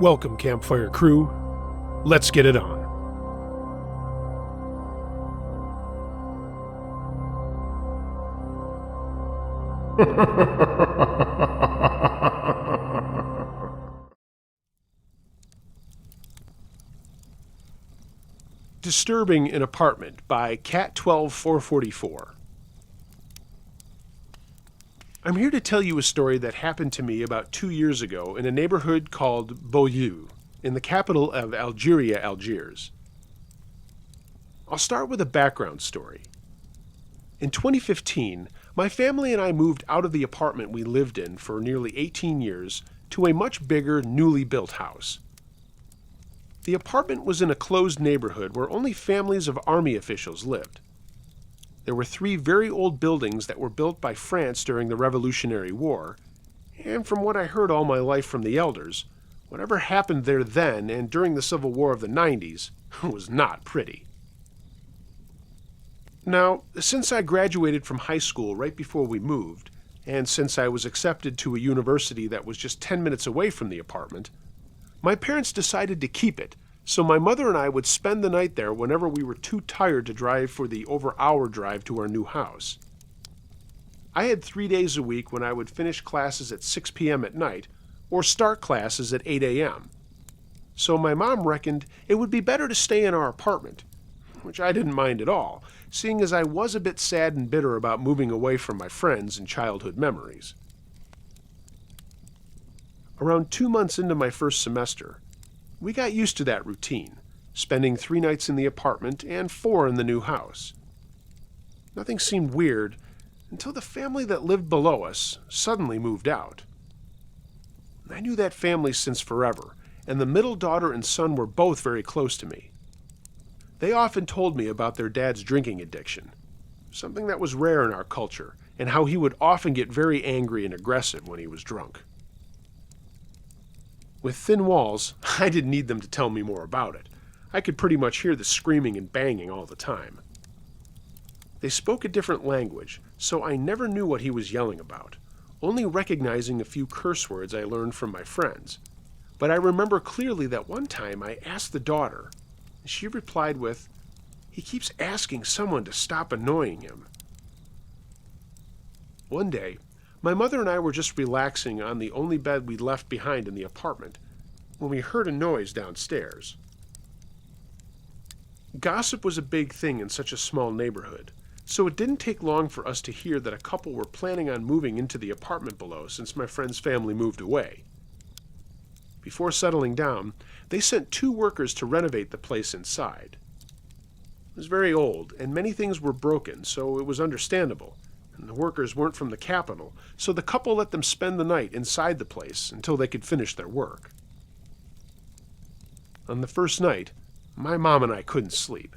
Welcome, Campfire Crew. Let's get it on. Disturbing an Apartment by Cat12444. I'm here to tell you a story that happened to me about 2 years ago in a neighborhood called Beaulieu, in the capital of Algeria, Algiers. I'll start with a background story. In 2015, my family and I moved out of the apartment we lived in for nearly 18 years to a much bigger, newly built house. The apartment was in a closed neighborhood where only families of army officials lived. There were 3 very old buildings that were built by France during the Revolutionary War, and from what I heard all my life from the elders, whatever happened there then and during the Civil War of the 90s was not pretty. Now, since I graduated from high school right before we moved, and since I was accepted to a university that was just 10 minutes away from the apartment, my parents decided to keep it, so my mother and I would spend the night there whenever we were too tired to drive for the over-hour drive to our new house. I had 3 days a week when I would finish classes at 6 p.m. at night or start classes at 8 a.m. So my mom reckoned it would be better to stay in our apartment, which I didn't mind at all, seeing as I was a bit sad and bitter about moving away from my friends and childhood memories. Around 2 months into my first semester, we got used to that routine, spending 3 nights in the apartment and 4 in the new house. Nothing seemed weird until the family that lived below us suddenly moved out. I knew that family since forever, and the middle daughter and son were both very close to me. They often told me about their dad's drinking addiction, something that was rare in our culture, and how he would often get very angry and aggressive when he was drunk. With thin walls, I didn't need them to tell me more about it. I could pretty much hear the screaming and banging all the time. They spoke a different language, so I never knew what he was yelling about, only recognizing a few curse words I learned from my friends. But I remember clearly that one time I asked the daughter, and she replied with, "He keeps asking someone to stop annoying him." One day, my mother and I were just relaxing on the only bed we'd left behind in the apartment when we heard a noise downstairs. Gossip was a big thing in such a small neighborhood, so it didn't take long for us to hear that a couple were planning on moving into the apartment below since my friend's family moved away. Before settling down, they sent 2 workers to renovate the place inside. It was very old, and many things were broken, so it was understandable. And the workers weren't from the capital, so the couple let them spend the night inside the place until they could finish their work. On the first night, my mom and I couldn't sleep.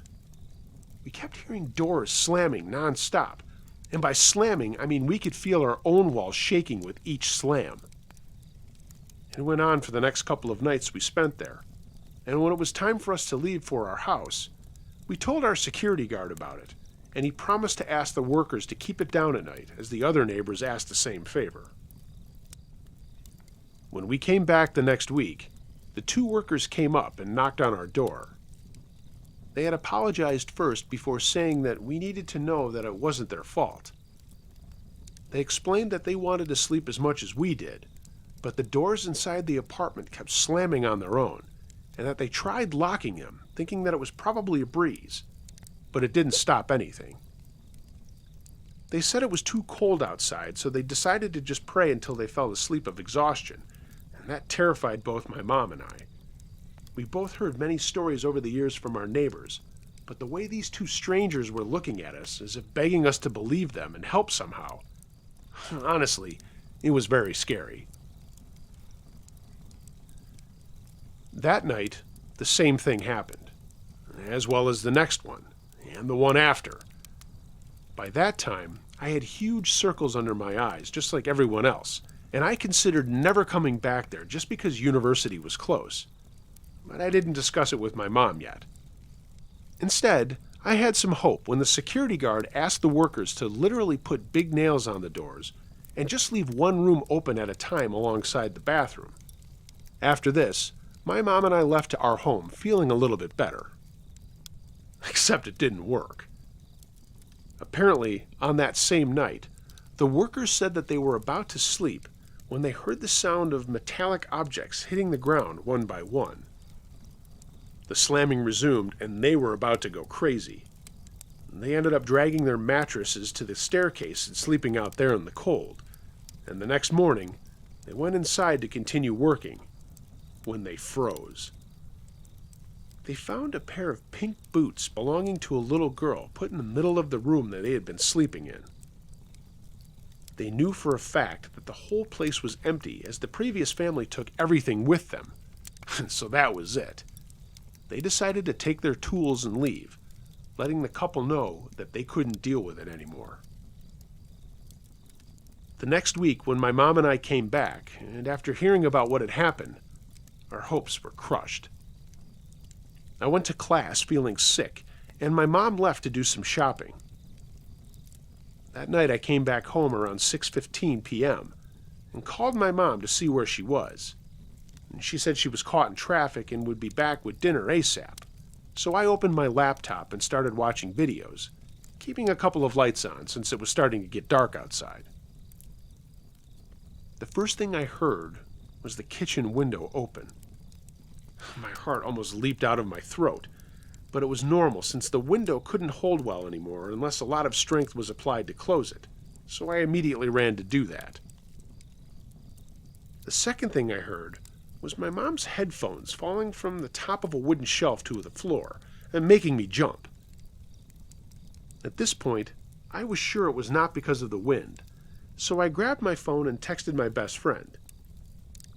We kept hearing doors slamming non-stop, and by slamming, I mean we could feel our own walls shaking with each slam. It went on for the next couple of nights we spent there, and when it was time for us to leave for our house, we told our security guard about it, and he promised to ask the workers to keep it down at night, as the other neighbors asked the same favor. When we came back the next week, the 2 workers came up and knocked on our door. They had apologized first before saying that we needed to know that it wasn't their fault. They explained that they wanted to sleep as much as we did, but the doors inside the apartment kept slamming on their own, and that they tried locking them, thinking that it was probably a breeze, but it didn't stop anything. They said it was too cold outside, so they decided to just pray until they fell asleep of exhaustion, and that terrified both my mom and I. We both heard many stories over the years from our neighbors, but the way these 2 strangers were looking at us, as if begging us to believe them and help somehow, honestly, it was very scary. That night, the same thing happened, as well as the next one, and the one after. By that time, I had huge circles under my eyes, just like everyone else, and I considered never coming back there just because university was close. But I didn't discuss it with my mom yet. Instead, I had some hope when the security guard asked the workers to literally put big nails on the doors and just leave one room open at a time alongside the bathroom. After this, my mom and I left to our home feeling a little bit better. Except it didn't work. Apparently, on that same night, the workers said that they were about to sleep when they heard the sound of metallic objects hitting the ground one by one. The slamming resumed, and they were about to go crazy. They ended up dragging their mattresses to the staircase and sleeping out there in the cold. And the next morning, they went inside to continue working, when they froze. They found a pair of pink boots belonging to a little girl put in the middle of the room that they had been sleeping in. They knew for a fact that the whole place was empty, as the previous family took everything with them. So that was it. They decided to take their tools and leave, letting the couple know that they couldn't deal with it anymore. The next week, when my mom and I came back, and after hearing about what had happened, our hopes were crushed. I went to class feeling sick, and my mom left to do some shopping. That night I came back home around 6:15 p.m. and called my mom to see where she was. And she said she was caught in traffic and would be back with dinner ASAP. So I opened my laptop and started watching videos, keeping a couple of lights on since it was starting to get dark outside. The first thing I heard was the kitchen window open. My heart almost leaped out of my throat, but it was normal since the window couldn't hold well anymore unless a lot of strength was applied to close it, so I immediately ran to do that. The second thing I heard was my mom's headphones falling from the top of a wooden shelf to the floor and making me jump. At this point, I was sure it was not because of the wind, so I grabbed my phone and texted my best friend.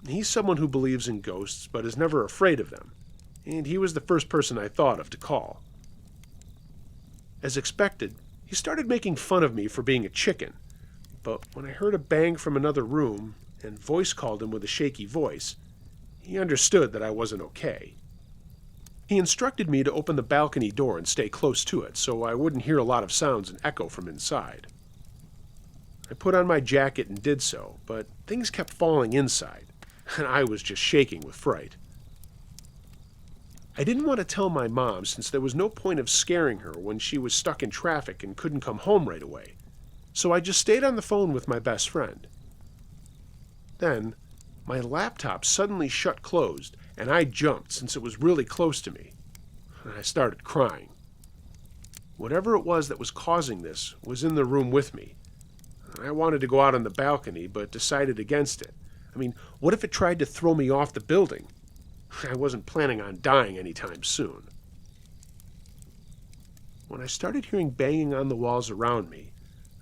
He's someone who believes in ghosts but is never afraid of them, and he was the first person I thought of to call. As expected, he started making fun of me for being a chicken, but when I heard a bang from another room and voice called him with a shaky voice, he understood that I wasn't okay. He instructed me to open the balcony door and stay close to it so I wouldn't hear a lot of sounds and echo from inside. I put on my jacket and did so, but things kept falling inside, and I was just shaking with fright. I didn't want to tell my mom since there was no point of scaring her when she was stuck in traffic and couldn't come home right away, so I just stayed on the phone with my best friend. Then, my laptop suddenly shut closed, and I jumped since it was really close to me, and I started crying. Whatever it was that was causing this was in the room with me. I wanted to go out on the balcony, but decided against it. I mean, what if it tried to throw me off the building? I wasn't planning on dying anytime soon. When I started hearing banging on the walls around me,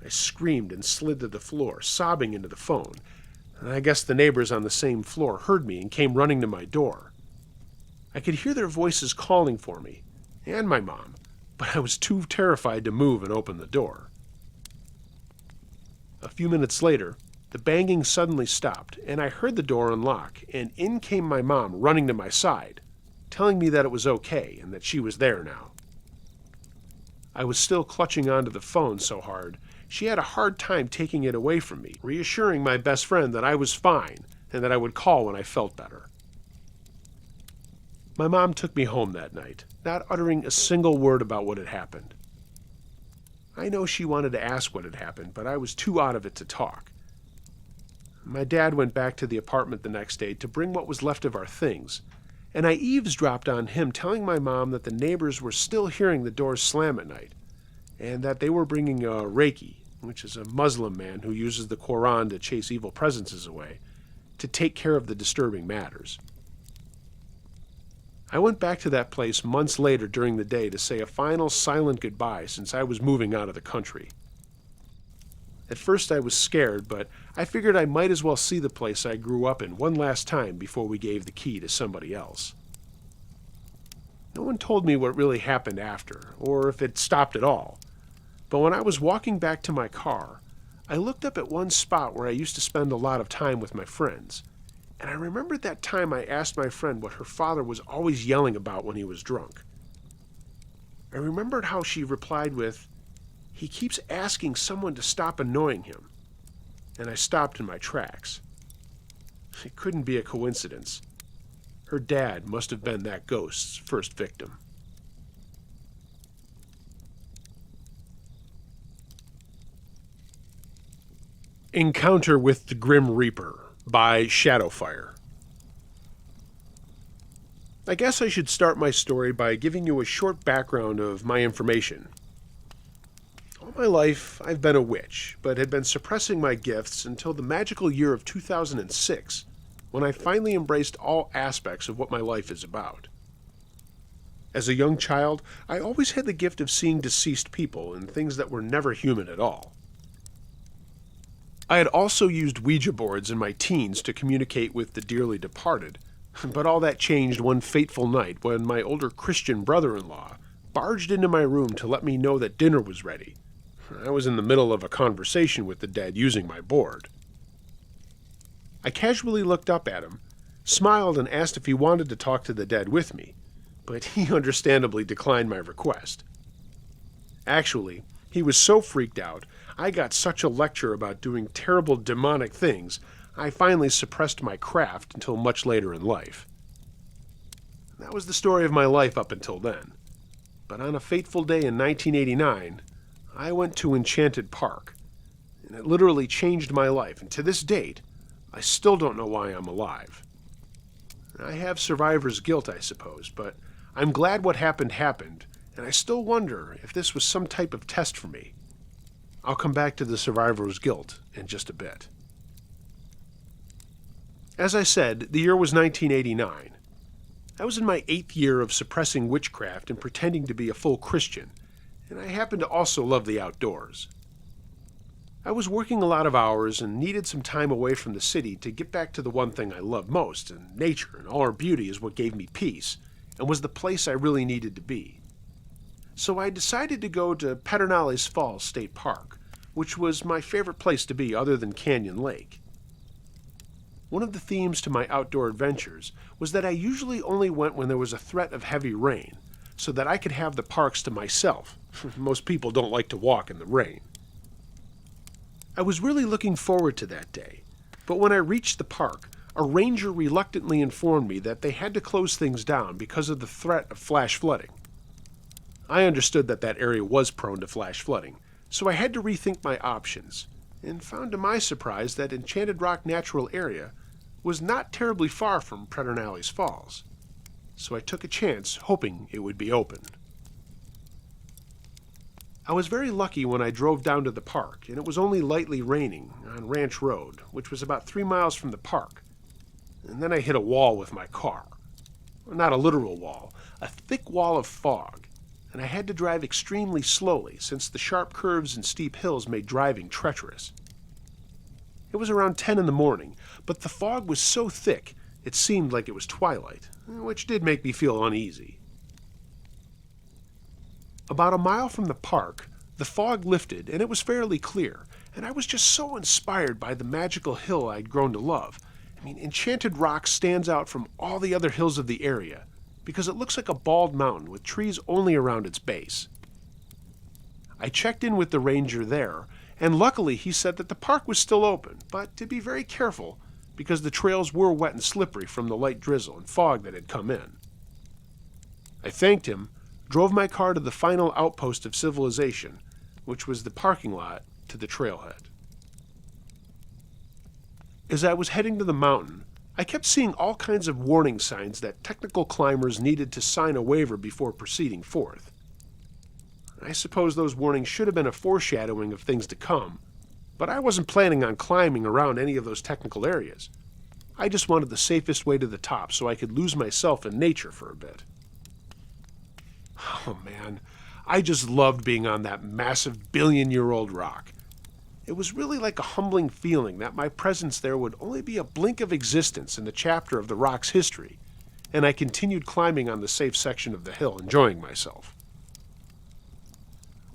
I screamed and slid to the floor, sobbing into the phone. And I guess the neighbors on the same floor heard me and came running to my door. I could hear their voices calling for me, and my mom, but I was too terrified to move and open the door. A few minutes later, the banging suddenly stopped, and I heard the door unlock, and in came my mom running to my side, telling me that it was okay and that she was there now. I was still clutching onto the phone so hard, she had a hard time taking it away from me, reassuring my best friend that I was fine and that I would call when I felt better. My mom took me home that night, not uttering a single word about what had happened. I know she wanted to ask what had happened, but I was too out of it to talk. My dad went back to the apartment the next day to bring what was left of our things, and I eavesdropped on him telling my mom that the neighbors were still hearing the doors slam at night, and that they were bringing a Reiki, which is a Muslim man who uses the Quran to chase evil presences away, to take care of the disturbing matters. I went back to that place months later during the day to say a final silent goodbye since I was moving out of the country. At first I was scared, but I figured I might as well see the place I grew up in one last time before we gave the key to somebody else. No one told me what really happened after, or if it stopped at all, but when I was walking back to my car, I looked up at one spot where I used to spend a lot of time with my friends, and I remembered that time I asked my friend what her father was always yelling about when he was drunk. I remembered how she replied with, "He keeps asking someone to stop annoying him," and I stopped in my tracks. It couldn't be a coincidence. Her dad must have been that ghost's first victim. Encounter with the Grim Reaper by Shadowfire. I guess I should start my story by giving you a short background of my information. All my life, I've been a witch, but had been suppressing my gifts until the magical year of 2006, when I finally embraced all aspects of what my life is about. As a young child, I always had the gift of seeing deceased people and things that were never human at all. I had also used Ouija boards in my teens to communicate with the dearly departed, but all that changed one fateful night when my older Christian brother-in-law barged into my room to let me know that dinner was ready. I was in the middle of a conversation with the dead using my board. I casually looked up at him, smiled, and asked if he wanted to talk to the dead with me, but he understandably declined my request. Actually, he was so freaked out, I got such a lecture about doing terrible demonic things, I finally suppressed my craft until much later in life. That was the story of my life up until then. But on a fateful day in 1989, I went to Enchanted Park, and it literally changed my life, and to this date, I still don't know why I'm alive. I have survivor's guilt, I suppose, but I'm glad what happened, and I still wonder if this was some type of test for me. I'll come back to the survivor's guilt in just a bit. As I said, the year was 1989. I was in my 8th year of suppressing witchcraft and pretending to be a full Christian, and I happened to also love the outdoors. I was working a lot of hours and needed some time away from the city to get back to the one thing I love most, and nature and all her beauty is what gave me peace, and was the place I really needed to be. So I decided to go to Perricelli Falls State Park, which was my favorite place to be other than Canyon Lake. One of the themes to my outdoor adventures was that I usually only went when there was a threat of heavy rain, so that I could have the parks to myself. Most people don't like to walk in the rain. I was really looking forward to that day, but when I reached the park, a ranger reluctantly informed me that they had to close things down because of the threat of flash flooding. I understood that that area was prone to flash flooding, so I had to rethink my options, and found to my surprise that Enchanted Rock Natural Area was not terribly far from Perricelli Falls, so I took a chance hoping it would be open. I was very lucky when I drove down to the park, and it was only lightly raining on Ranch Road, which was about 3 miles from the park, and then I hit a wall with my car. Not a literal wall, a thick wall of fog, and I had to drive extremely slowly since the sharp curves and steep hills made driving treacherous. It was around 10 in the morning, but the fog was so thick it seemed like it was twilight, which did make me feel uneasy. About a mile from the park, the fog lifted and it was fairly clear, and I was just so inspired by the magical hill I'd grown to love. Enchanted Rock stands out from all the other hills of the area, because it looks like a bald mountain with trees only around its base. I checked in with the ranger there, and luckily he said that the park was still open, but to be very careful because the trails were wet and slippery from the light drizzle and fog that had come in. I thanked him, drove my car to the final outpost of civilization, which was the parking lot to the trailhead. As I was heading to the mountain, I kept seeing all kinds of warning signs that technical climbers needed to sign a waiver before proceeding forth. I suppose those warnings should have been a foreshadowing of things to come, but I wasn't planning on climbing around any of those technical areas. I just wanted the safest way to the top so I could lose myself in nature for a bit. Oh man, I just loved being on that massive billion-year-old rock. It was really like a humbling feeling that my presence there would only be a blink of existence in the chapter of the rock's history, and I continued climbing on the safe section of the hill, enjoying myself.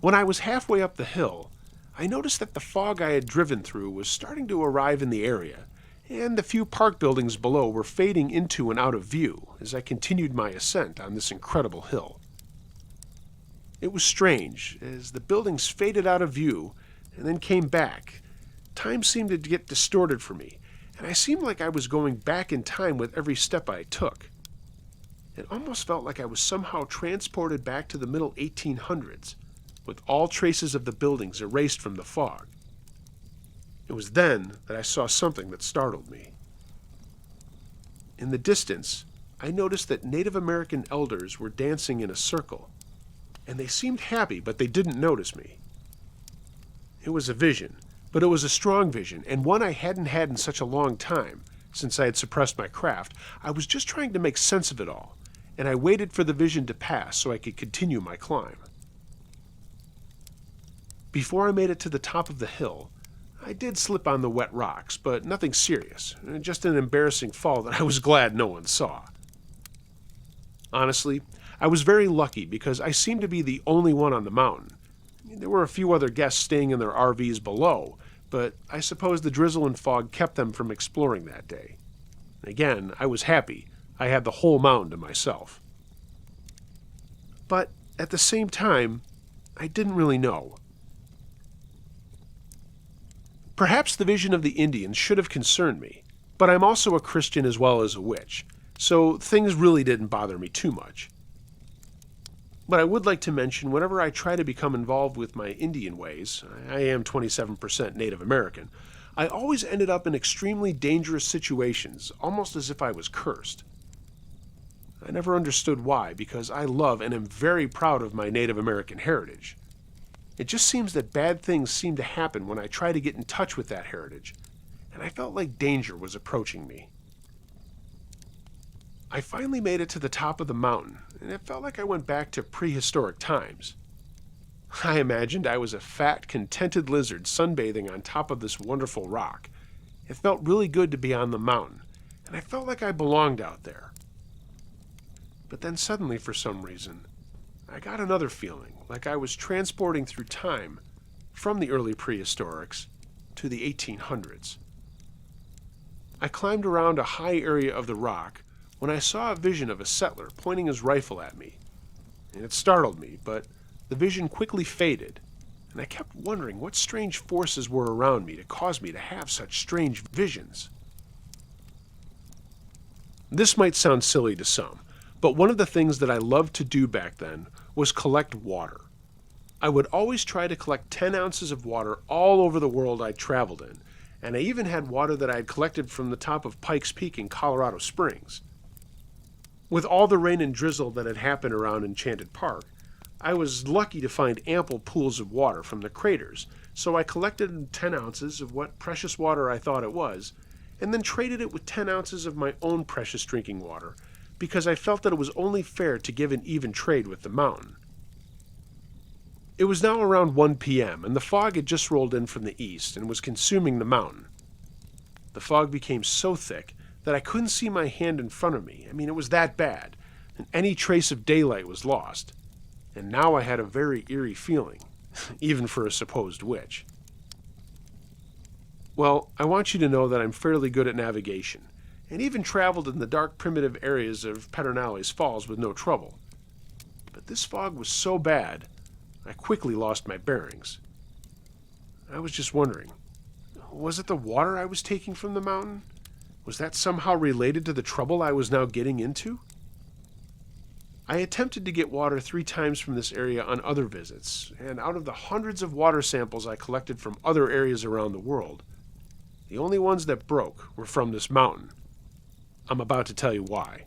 When I was halfway up the hill, I noticed that the fog I had driven through was starting to arrive in the area, and the few park buildings below were fading into and out of view as I continued my ascent on this incredible hill. It was strange, as the buildings faded out of view and then came back. Time seemed to get distorted for me, and I seemed like I was going back in time with every step I took. It almost felt like I was somehow transported back to the middle 1800s, with all traces of the buildings erased from the fog. It was then that I saw something that startled me. In the distance, I noticed that Native American elders were dancing in a circle, and they seemed happy, but they didn't notice me. It was a vision, but it was a strong vision, and one I hadn't had in such a long time, since I had suppressed my craft. I was just trying to make sense of it all, and I waited for the vision to pass so I could continue my climb. Before I made it to the top of the hill, I did slip on the wet rocks, but nothing serious, just an embarrassing fall that I was glad no one saw. Honestly, I was very lucky because I seemed to be the only one on the mountain. There were a few other guests staying in their RVs below, but I suppose the drizzle and fog kept them from exploring that day. Again, I was happy. I had the whole mountain to myself. But at the same time, I didn't really know. Perhaps the vision of the Indians should have concerned me, but I'm also a Christian as well as a witch, so things really didn't bother me too much. But I would like to mention, whenever I try to become involved with my Indian ways, I am 27% Native American, I always ended up in extremely dangerous situations, almost as if I was cursed. I never understood why, because I love and am very proud of my Native American heritage. It just seems that bad things seem to happen when I try to get in touch with that heritage, and I felt like danger was approaching me. I finally made it to the top of the mountain, and it felt like I went back to prehistoric times. I imagined I was a fat, contented lizard sunbathing on top of this wonderful rock. It felt really good to be on the mountain, and I felt like I belonged out there. But then suddenly, for some reason, I got another feeling, like I was transporting through time from the early prehistorics to the 1800s. I climbed around a high area of the rock when I saw a vision of a settler pointing his rifle at me. And it startled me, but the vision quickly faded, and I kept wondering what strange forces were around me to cause me to have such strange visions. This might sound silly to some, but one of the things that I loved to do back then was collect water. I would always try to collect 10 ounces of water all over the world I traveled in, and I even had water that I had collected from the top of Pikes Peak in Colorado Springs. With all the rain and drizzle that had happened around Enchanted Park, I was lucky to find ample pools of water from the craters, so I collected 10 ounces of what precious water I thought it was, and then traded it with 10 ounces of my own precious drinking water, because I felt that it was only fair to give an even trade with the mountain. It was now around 1 p.m., and the fog had just rolled in from the east and was consuming the mountain. The fog became so thick that I couldn't see my hand in front of me. It was that bad, and any trace of daylight was lost. And now I had a very eerie feeling, even for a supposed witch. Well, I want you to know that I'm fairly good at navigation, and even traveled in the dark primitive areas of Pedernales Falls with no trouble. But this fog was so bad, I quickly lost my bearings. I was just wondering, was it the water I was taking from the mountain? Was that somehow related to the trouble I was now getting into? I attempted to get water 3 times from this area on other visits, and out of the hundreds of water samples I collected from other areas around the world, the only ones that broke were from this mountain. I'm about to tell you why.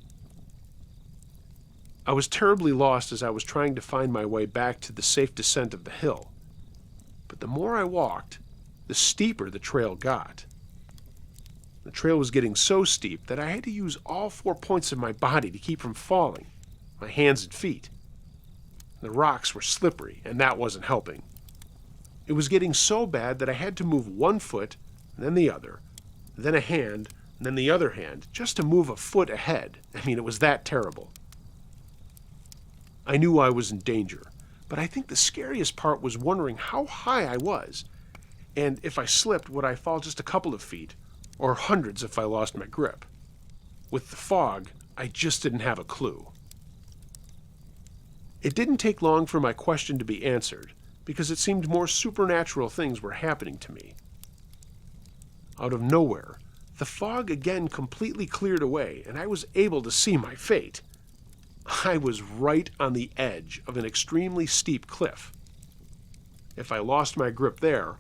I was terribly lost as I was trying to find my way back to the safe descent of the hill. But the more I walked, the steeper the trail got. The trail was getting so steep that I had to use all 4 points of my body to keep from falling, my hands and feet. The rocks were slippery, and that wasn't helping. It was getting so bad that I had to move 1 foot, then the other, then a hand, then the other hand, just to move a foot ahead. It was that terrible. I knew I was in danger, but I think the scariest part was wondering how high I was, and if I slipped, would I fall just a couple of feet, or hundreds if I lost my grip. With the fog, I just didn't have a clue. It didn't take long for my question to be answered, because it seemed more supernatural things were happening to me. Out of nowhere, the fog again completely cleared away, and I was able to see my fate. I was right on the edge of an extremely steep cliff. If I lost my grip there,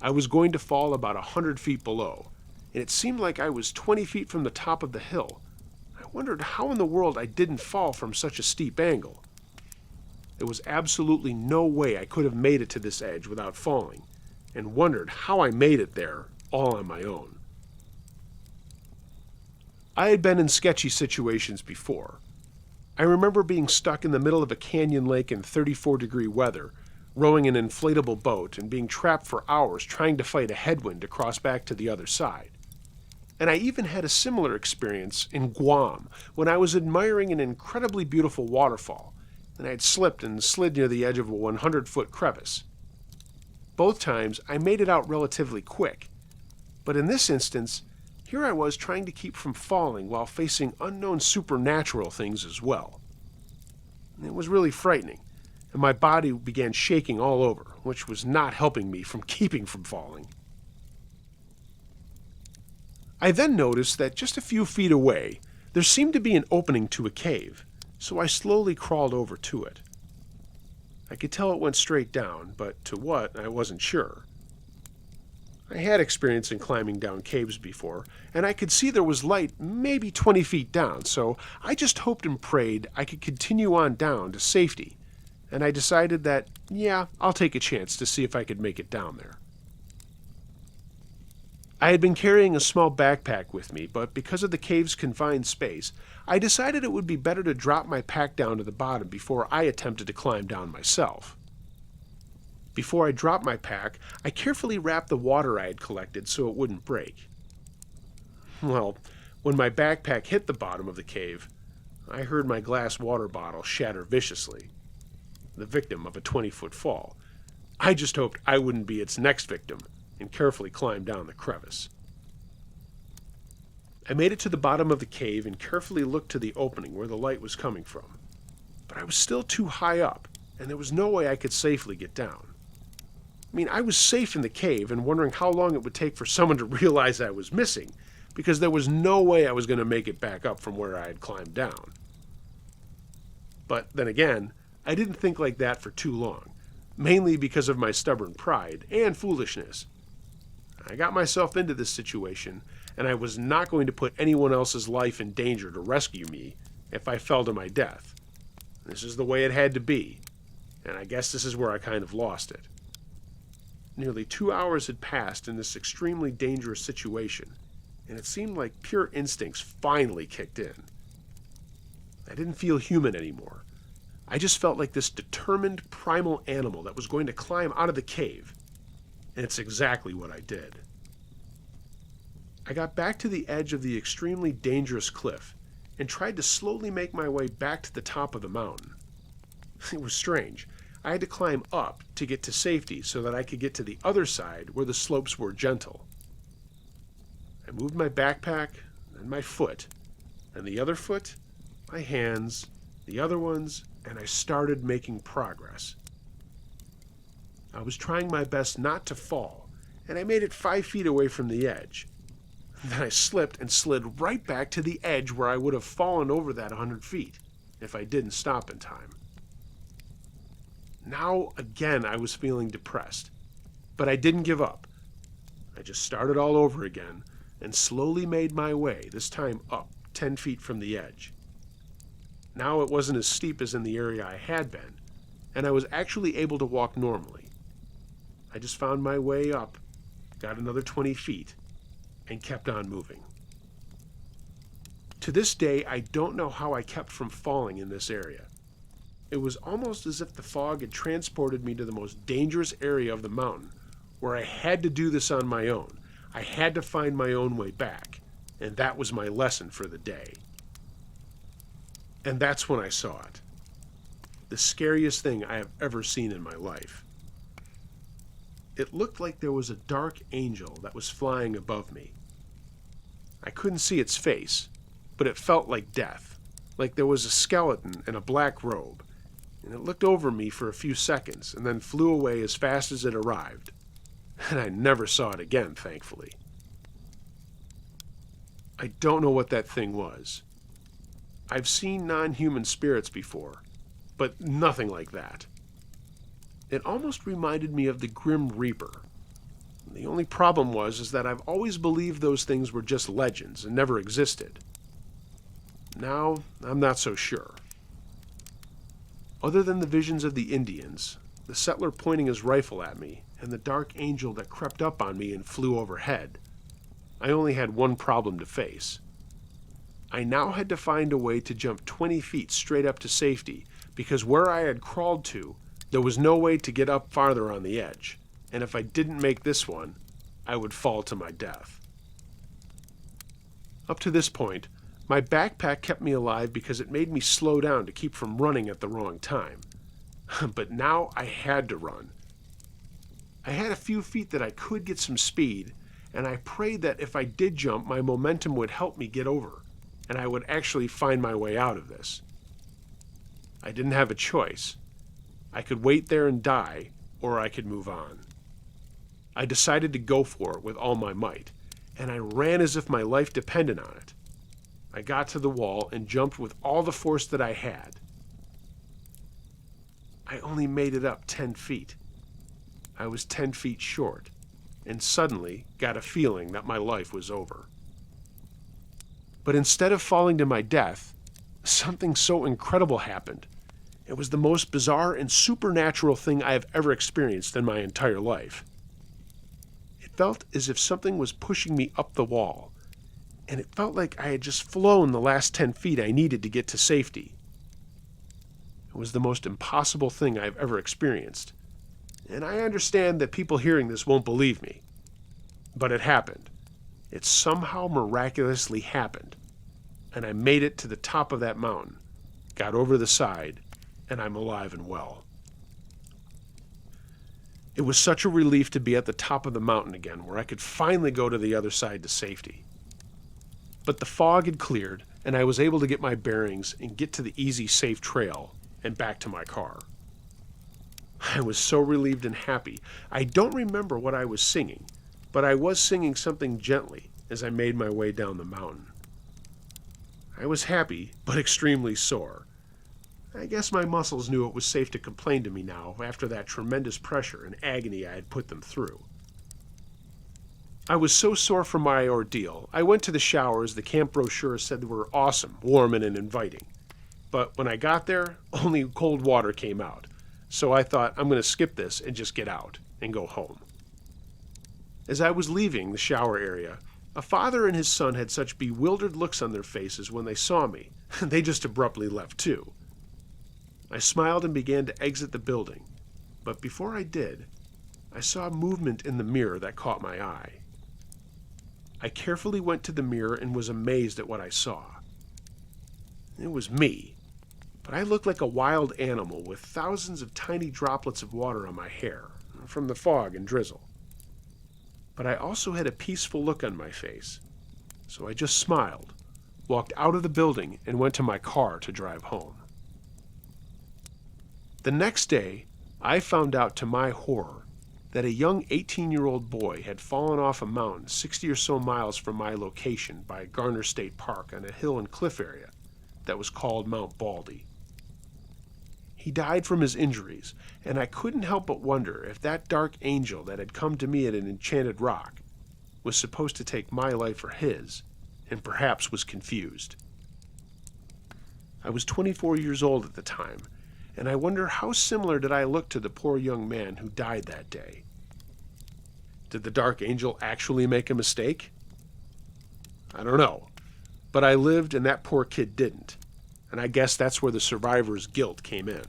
I was going to fall about 100 feet below, and it seemed like I was 20 feet from the top of the hill. I wondered how in the world I didn't fall from such a steep angle. There was absolutely no way I could have made it to this edge without falling, and wondered how I made it there all on my own. I had been in sketchy situations before. I remember being stuck in the middle of a canyon lake in 34-degree weather, rowing an inflatable boat and being trapped for hours trying to fight a headwind to cross back to the other side. And I even had a similar experience in Guam when I was admiring an incredibly beautiful waterfall, and I had slipped and slid near the edge of a 100-foot crevice. Both times I made it out relatively quick, but in this instance, here I was trying to keep from falling while facing unknown supernatural things as well. It was really frightening, and my body began shaking all over, which was not helping me from keeping from falling. I then noticed that just a few feet away, there seemed to be an opening to a cave, so I slowly crawled over to it. I could tell it went straight down, but to what, I wasn't sure. I had experience in climbing down caves before, and I could see there was light maybe 20 feet down, so I just hoped and prayed I could continue on down to safety, and I decided that, yeah, I'll take a chance to see if I could make it down there. I had been carrying a small backpack with me, but because of the cave's confined space, I decided it would be better to drop my pack down to the bottom before I attempted to climb down myself. Before I dropped my pack, I carefully wrapped the water I had collected so it wouldn't break. Well, when my backpack hit the bottom of the cave, I heard my glass water bottle shatter viciously, the victim of a 20-foot fall. I just hoped I wouldn't be its next victim, and carefully climbed down the crevice. I made it to the bottom of the cave and carefully looked to the opening where the light was coming from. But I was still too high up, and there was no way I could safely get down. I was safe in the cave and wondering how long it would take for someone to realize I was missing, because there was no way I was going to make it back up from where I had climbed down. But then again, I didn't think like that for too long, mainly because of my stubborn pride and foolishness. I got myself into this situation, and I was not going to put anyone else's life in danger to rescue me if I fell to my death. This is the way it had to be, and I guess this is where I kind of lost it. Nearly 2 hours had passed in this extremely dangerous situation, and it seemed like pure instincts finally kicked in. I didn't feel human anymore. I just felt like this determined primal animal that was going to climb out of the cave, and it's exactly what I did. I got back to the edge of the extremely dangerous cliff and tried to slowly make my way back to the top of the mountain. It was strange. I had to climb up to get to safety so that I could get to the other side where the slopes were gentle. I moved my backpack, then my foot, and the other foot, my hands, the other ones, and I started making progress. I was trying my best not to fall, and I made it 5 feet away from the edge. Then I slipped and slid right back to the edge where I would have fallen over that 100 feet if I didn't stop in time. Now, again, I was feeling depressed, but I didn't give up. I just started all over again and slowly made my way, this time up 10 feet from the edge. Now it wasn't as steep as in the area I had been, and I was actually able to walk normally. I just found my way up, got another 20 feet, and kept on moving. To this day, I don't know how I kept from falling in this area. It was almost as if the fog had transported me to the most dangerous area of the mountain, where I had to do this on my own. I had to find my own way back, and that was my lesson for the day. And that's when I saw it. The scariest thing I have ever seen in my life. It looked like there was a dark angel that was flying above me. I couldn't see its face, but it felt like death, like there was a skeleton in a black robe, and it looked over me for a few seconds and then flew away as fast as it arrived. And I never saw it again, thankfully. I don't know what that thing was. I've seen non-human spirits before, but nothing like that. It almost reminded me of the Grim Reaper. The only problem was that I've always believed those things were just legends and never existed. Now, I'm not so sure. Other than the visions of the Indians, the settler pointing his rifle at me, and the dark angel that crept up on me and flew overhead, I only had one problem to face. I now had to find a way to jump 20 feet straight up to safety, because where I had crawled to, there was no way to get up farther on the edge, and if I didn't make this one, I would fall to my death. Up to this point, my backpack kept me alive because it made me slow down to keep from running at the wrong time. But now I had to run. I had a few feet that I could get some speed, and I prayed that if I did jump, my momentum would help me get over, and I would actually find my way out of this. I didn't have a choice. I could wait there and die, or I could move on. I decided to go for it with all my might, and I ran as if my life depended on it. I got to the wall and jumped with all the force that I had. I only made it up 10 feet. I was 10 feet short, and suddenly got a feeling that my life was over. But instead of falling to my death, something so incredible happened. It was the most bizarre and supernatural thing I have ever experienced in my entire life. It felt as if something was pushing me up the wall, and it felt like I had just flown the last 10 feet I needed to get to safety. It was the most impossible thing I've ever experienced, and I understand that people hearing this won't believe me, but it happened. It somehow miraculously happened, and I made it to the top of that mountain, got over the side, and I'm alive and well. It was such a relief to be at the top of the mountain again, where I could finally go to the other side to safety. But the fog had cleared, and I was able to get my bearings and get to the easy, safe trail and back to my car. I was so relieved and happy. I don't remember what I was singing, but I was singing something gently as I made my way down the mountain. I was happy, but extremely sore. I guess my muscles knew it was safe to complain to me now after that tremendous pressure and agony I had put them through. I was so sore from my ordeal, I went to the showers the camp brochure said were awesome, warm, and inviting. But when I got there, only cold water came out, so I thought I'm going to skip this and just get out and go home. As I was leaving the shower area, a father and his son had such bewildered looks on their faces when they saw me, they just abruptly left too. I smiled and began to exit the building, but before I did, I saw movement in the mirror that caught my eye. I carefully went to the mirror and was amazed at what I saw. It was me, but I looked like a wild animal with thousands of tiny droplets of water on my hair from the fog and drizzle. But I also had a peaceful look on my face, so I just smiled, walked out of the building, and went to my car to drive home. The next day, I found out to my horror that a young 18-year-old boy had fallen off a mountain 60 or so miles from my location by Garner State Park on a hill and cliff area that was called Mount Baldy. He died from his injuries, and I couldn't help but wonder if that dark angel that had come to me at an enchanted rock was supposed to take my life for his, and perhaps was confused. I was 24 years old at the time, and I wonder how similar did I look to the poor young man who died that day. Did the dark angel actually make a mistake? I don't know, but I lived and that poor kid didn't, and I guess that's where the survivor's guilt came in.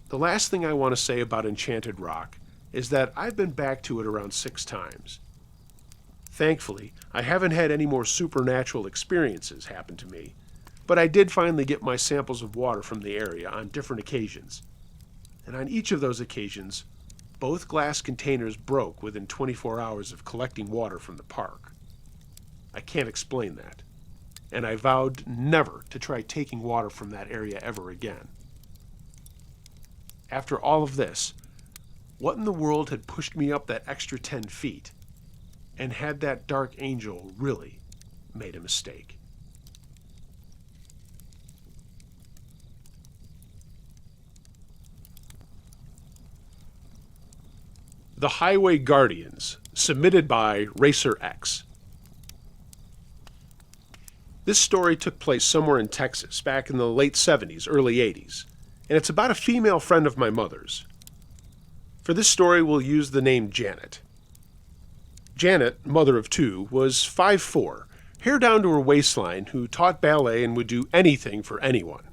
The last thing I want to say about Enchanted Rock is that I've been back to it around 6 times. Thankfully, I haven't had any more supernatural experiences happen to me, but I did finally get my samples of water from the area on different occasions. And on each of those occasions, both glass containers broke within 24 hours of collecting water from the park. I can't explain that, and I vowed never to try taking water from that area ever again. After all of this, what in the world had pushed me up that extra 10 feet? And had that dark angel really made a mistake? The Highway Guardians, submitted by Racer X. This story took place somewhere in Texas back in the late 70s, early 80s, and it's about a female friend of my mother's. For this story, we'll use the name Janet. Janet, mother of two, was 5'4", hair down to her waistline, who taught ballet and would do anything for anyone.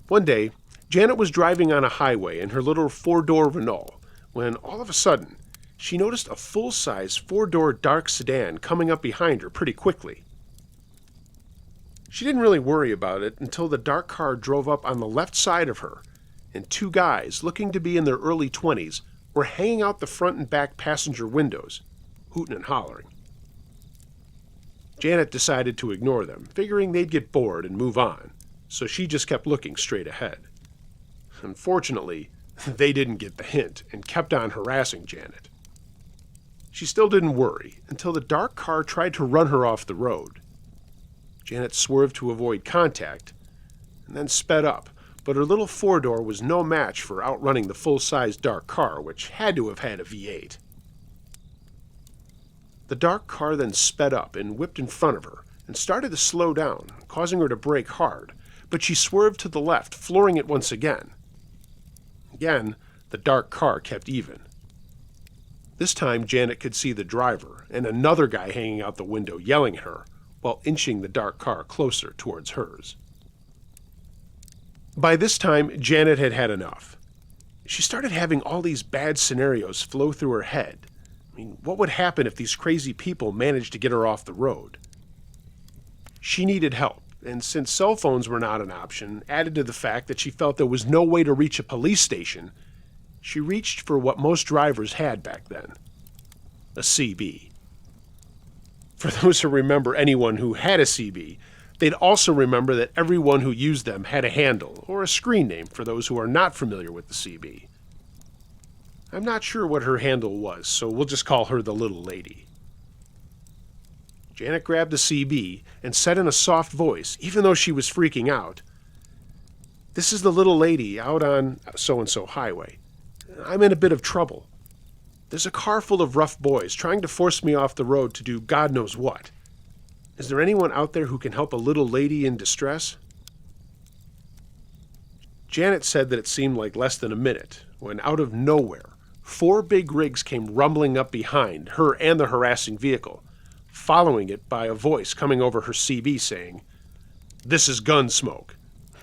One day, Janet was driving on a highway in her little four-door Renault when all of a sudden she noticed a full-size four-door dark sedan coming up behind her pretty quickly. She didn't really worry about it until the dark car drove up on the left side of her, and two guys, looking to be in their early 20s, were hanging out the front and back passenger windows, hooting and hollering. Janet decided to ignore them, figuring they'd get bored and move on, so she just kept looking straight ahead. Unfortunately, they didn't get the hint and kept on harassing Janet. She still didn't worry until the dark car tried to run her off the road. Janet swerved to avoid contact and then sped up, but her little four-door was no match for outrunning the full-size dark car, which had to have had a V8. The dark car then sped up and whipped in front of her and started to slow down, causing her to brake hard, but she swerved to the left, flooring it once again. Again, the dark car kept even. This time, Janet could see the driver and another guy hanging out the window yelling at her while inching the dark car closer towards hers. By this time, Janet had had enough. She started having all these bad scenarios flow through her head. What would happen if these crazy people managed to get her off the road? She needed help, and since cell phones were not an option, added to the fact that she felt there was no way to reach a police station, she reached for what most drivers had back then: a CB. For those who remember anyone who had a CB, they'd also remember that everyone who used them had a handle, or a screen name for those who are not familiar with the CB. I'm not sure what her handle was, so we'll just call her the little lady. Janet grabbed the CB and said in a soft voice, even though she was freaking out, "This is the little lady out on so-and-so highway. I'm in a bit of trouble. There's a car full of rough boys trying to force me off the road to do God knows what. Is there anyone out there who can help a little lady in distress?" Janet said that it seemed like less than a minute when, out of nowhere, 4 big rigs came rumbling up behind her and the harassing vehicle, following it by a voice coming over her CB saying, "This is Gunsmoke."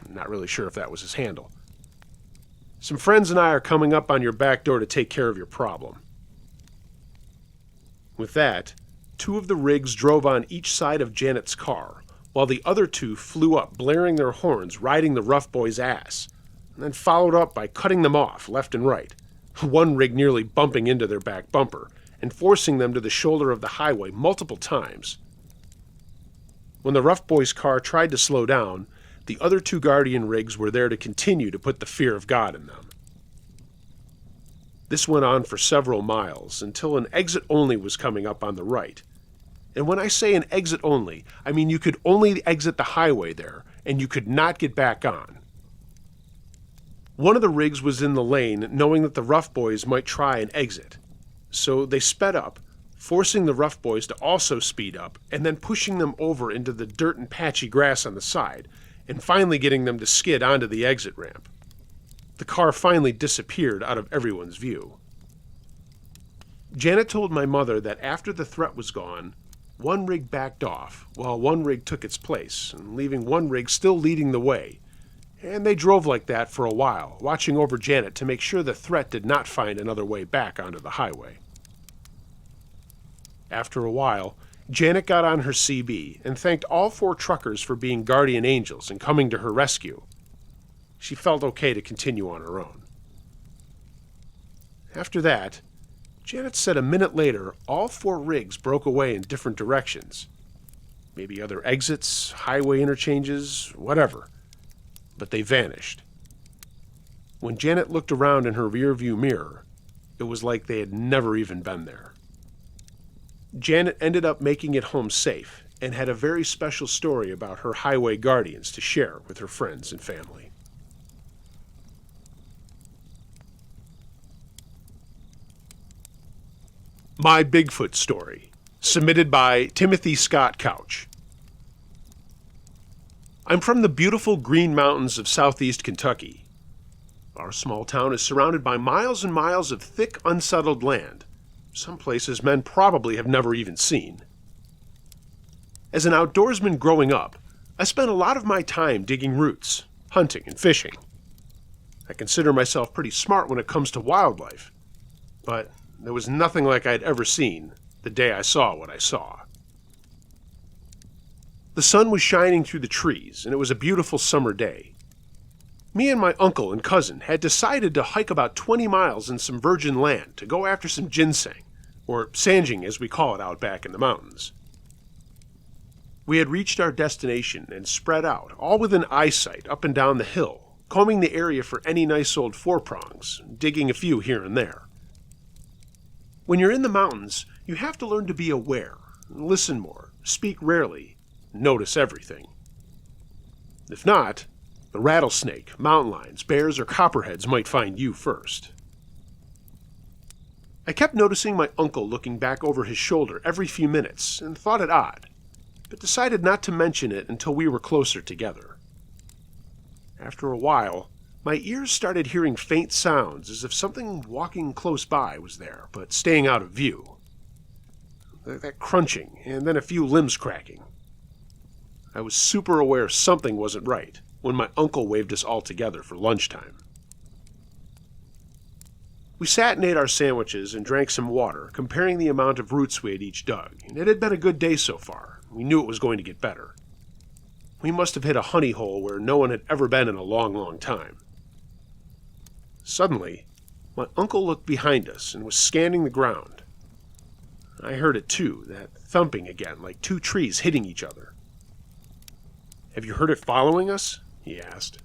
Not really sure if that was his handle. "Some friends and I are coming up on your back door to take care of your problem." With that, 2 of the rigs drove on each side of Janet's car, while the other 2 flew up, blaring their horns, riding the rough boys' ass, and then followed up by cutting them off left and right, one rig nearly bumping into their back bumper and forcing them to the shoulder of the highway multiple times. When the rough boys' car tried to slow down, the other 2 Guardian rigs were there to continue to put the fear of God in them. This went on for several miles until an exit only was coming up on the right. And when I say an exit only, I mean you could only exit the highway there, and you could not get back on. One of the rigs was in the lane, knowing that the rough boys might try and exit. So they sped up, forcing the rough boys to also speed up, and then pushing them over into the dirt and patchy grass on the side, and finally getting them to skid onto the exit ramp. The car finally disappeared out of everyone's view. Janet told my mother that after the threat was gone, one rig backed off, while one rig took its place, and leaving one rig still leading the way. And they drove like that for a while, watching over Janet to make sure the threat did not find another way back onto the highway. After a while, Janet got on her CB and thanked all 4 truckers for being guardian angels and coming to her rescue. She felt okay to continue on her own. After that, Janet said a minute later all 4 rigs broke away in different directions. Maybe other exits, highway interchanges, whatever. But they vanished. When Janet looked around in her rearview mirror, it was like they had never even been there. Janet ended up making it home safe and had a very special story about her highway guardians to share with her friends and family. My Bigfoot Story, submitted by Timothy Scott Couch. I'm from the beautiful Green Mountains of southeast Kentucky. Our small town is surrounded by miles and miles of thick, unsettled land, some places men probably have never even seen. As an outdoorsman growing up, I spent a lot of my time digging roots, hunting, and fishing. I consider myself pretty smart when it comes to wildlife, but there was nothing like I'd ever seen the day I saw what I saw. The sun was shining through the trees, and it was a beautiful summer day. Me and my uncle and cousin had decided to hike about 20 miles in some virgin land to go after some ginseng, or sanjing as we call it out back in the mountains. We had reached our destination and spread out, all within eyesight, up and down the hill, combing the area for any nice old four-prongs, digging a few here and there. When you're in the mountains, you have to learn to be aware, listen more, speak rarely, notice everything. If not, the rattlesnake, mountain lions, bears, or copperheads might find you first. I kept noticing my uncle looking back over his shoulder every few minutes and thought it odd, but decided not to mention it until we were closer together. After a while, my ears started hearing faint sounds as if something walking close by was there, but staying out of view. That crunching, and then a few limbs cracking. I was super aware something wasn't right when my uncle waved us all together for lunchtime. We sat and ate our sandwiches and drank some water, comparing the amount of roots we had each dug, and it had been a good day so far. We knew it was going to get better. We must have hit a honey hole where no one had ever been in a long, long time. Suddenly, my uncle looked behind us and was scanning the ground. I heard it too, that thumping again, like two trees hitting each other. "Have you heard it following us?" he asked.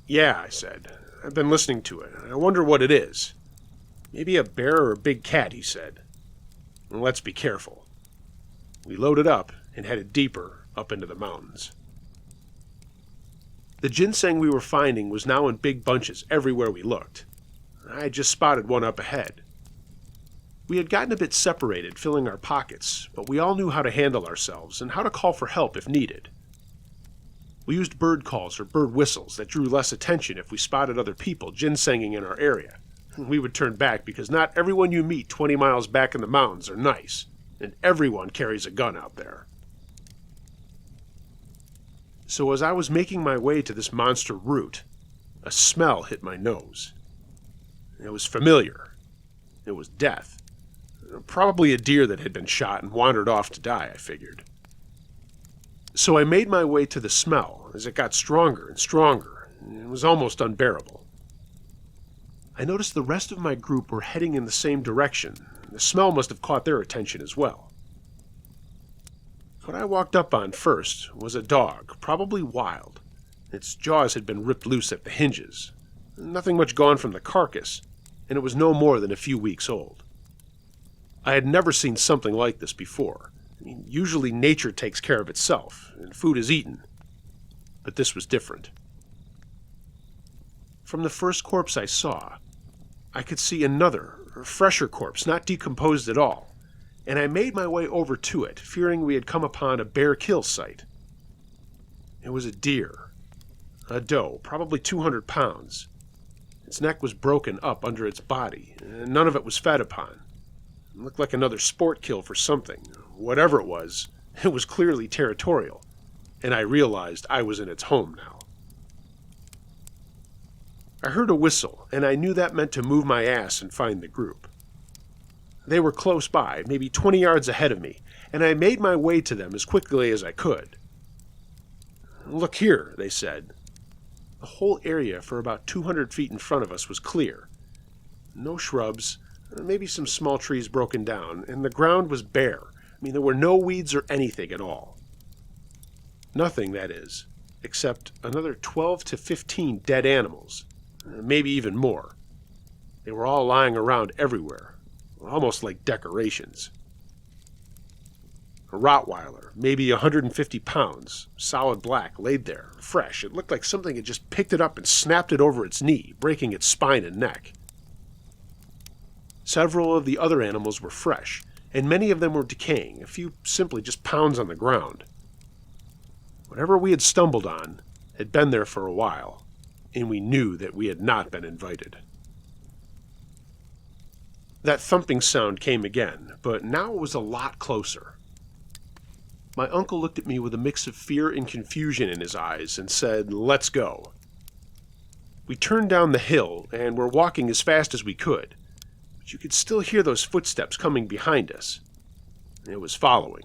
"Yeah," I said. "I've been listening to it. I wonder what it is." "Maybe a bear or a big cat," he said. "Well, let's be careful." We loaded up and headed deeper up into the mountains. The ginseng we were finding was now in big bunches everywhere we looked. I had just spotted one up ahead. We had gotten a bit separated, filling our pockets, but we all knew how to handle ourselves and how to call for help if needed. We used bird calls or bird whistles that drew less attention if we spotted other people ginsenging in our area. We would turn back because not everyone you meet 20 miles back in the mountains are nice, and everyone carries a gun out there. So as I was making my way to this monster root, a smell hit my nose. It was familiar. It was death. Probably a deer that had been shot and wandered off to die, I figured. So I made my way to the smell as it got stronger and stronger, and it was almost unbearable. I noticed the rest of my group were heading in the same direction. The smell must have caught their attention as well. What I walked up on first was a dog, probably wild. Its jaws had been ripped loose at the hinges. Nothing much gone from the carcass, and it was no more than a few weeks old. I had never seen something like this before. Usually nature takes care of itself, and food is eaten. But this was different. From the first corpse I saw, I could see another, fresher corpse, not decomposed at all, and I made my way over to it, fearing we had come upon a bear kill site. It was a deer, a doe, probably 200 pounds. Its neck was broken up under its body, and none of it was fed upon. It looked like another sport kill for something. Whatever it was clearly territorial, and I realized I was in its home now. I heard a whistle, and I knew that meant to move my ass and find the group. They were close by, maybe 20 yards ahead of me, and I made my way to them as quickly as I could. "Look here," they said. The whole area for about 200 feet in front of us was clear. No shrubs, maybe some small trees broken down, and the ground was bare. There were no weeds or anything at all. Nothing, that is, except another 12 to 15 dead animals, maybe even more. They were all lying around everywhere, almost like decorations. A Rottweiler, maybe 150 pounds, solid black, laid there, fresh. It looked like something had just picked it up and snapped it over its knee, breaking its spine and neck. Several of the other animals were fresh, and many of them were decaying, a few simply just pounds on the ground. Whatever we had stumbled on had been there for a while, and we knew that we had not been invited. That thumping sound came again, but now it was a lot closer. My uncle looked at me with a mix of fear and confusion in his eyes and said, "Let's go." We turned down the hill and were walking as fast as we could, but you could still hear those footsteps coming behind us. It was following.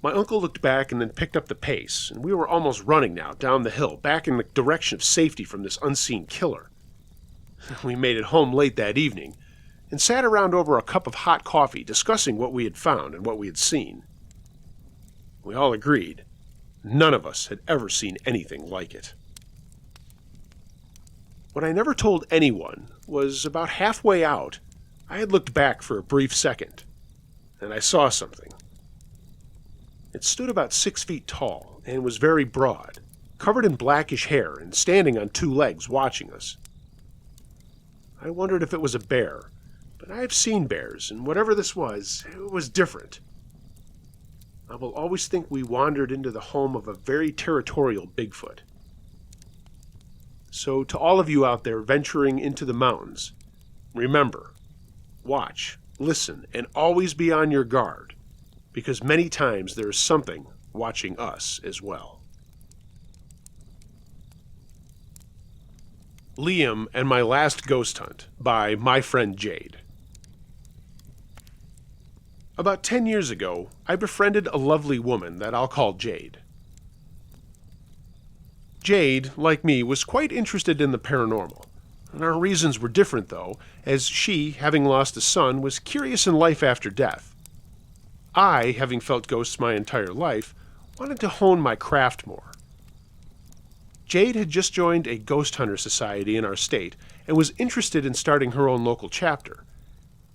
My uncle looked back and then picked up the pace, and we were almost running now down the hill, back in the direction of safety from this unseen killer. We made it home late that evening and sat around over a cup of hot coffee discussing what we had found and what we had seen. We all agreed none of us had ever seen anything like it. What I never told anyone was about halfway out, I had looked back for a brief second, and I saw something. It stood about 6 feet tall and was very broad, covered in blackish hair and standing on 2 legs watching us. I wondered if it was a bear, but I have seen bears, and whatever this was, it was different. I will always think we wandered into the home of a very territorial Bigfoot. So to all of you out there venturing into the mountains, remember, watch, listen, and always be on your guard, because many times there is something watching us as well. Liam and My Last Ghost Hunt by my friend Jade. About 10 years ago, I befriended a lovely woman that I'll call Jade. Jade, like me, was quite interested in the paranormal. And our reasons were different, though, as she, having lost a son, was curious in life after death. I, having felt ghosts my entire life, wanted to hone my craft more. Jade had just joined a ghost hunter society in our state and was interested in starting her own local chapter.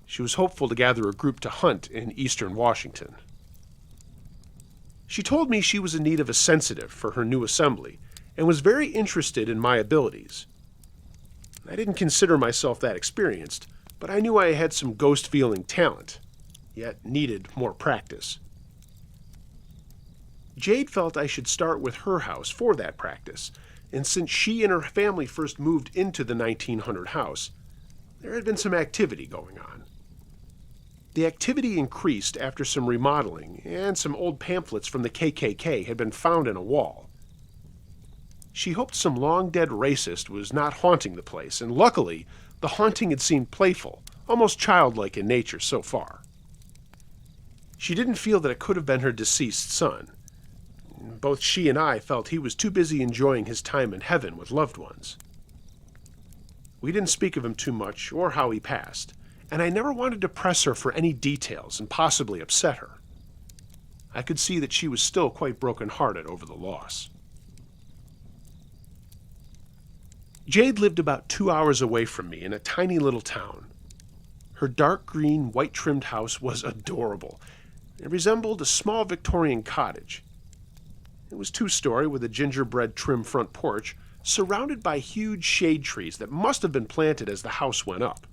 She was hopeful to gather a group to hunt in eastern Washington. She told me she was in need of a sensitive for her new assembly and was very interested in my abilities. I didn't consider myself that experienced, but I knew I had some ghost-feeling talent, yet needed more practice. Jade felt I should start with her house for that practice, and since she and her family first moved into the 1900 house, there had been some activity going on. The activity increased after some remodeling, and some old pamphlets from the KKK had been found in a wall. She hoped some long-dead racist was not haunting the place, and luckily, the haunting had seemed playful, almost childlike in nature so far. She didn't feel that it could have been her deceased son. Both she and I felt he was too busy enjoying his time in heaven with loved ones. We didn't speak of him too much or how he passed, and I never wanted to press her for any details and possibly upset her. I could see that she was still quite broken-hearted over the loss. Jade lived about 2 hours away from me in a tiny little town. Her dark green, white-trimmed house was adorable. It resembled a small Victorian cottage. It was 2-story with a gingerbread trim front porch, surrounded by huge shade trees that must have been planted as the house went up.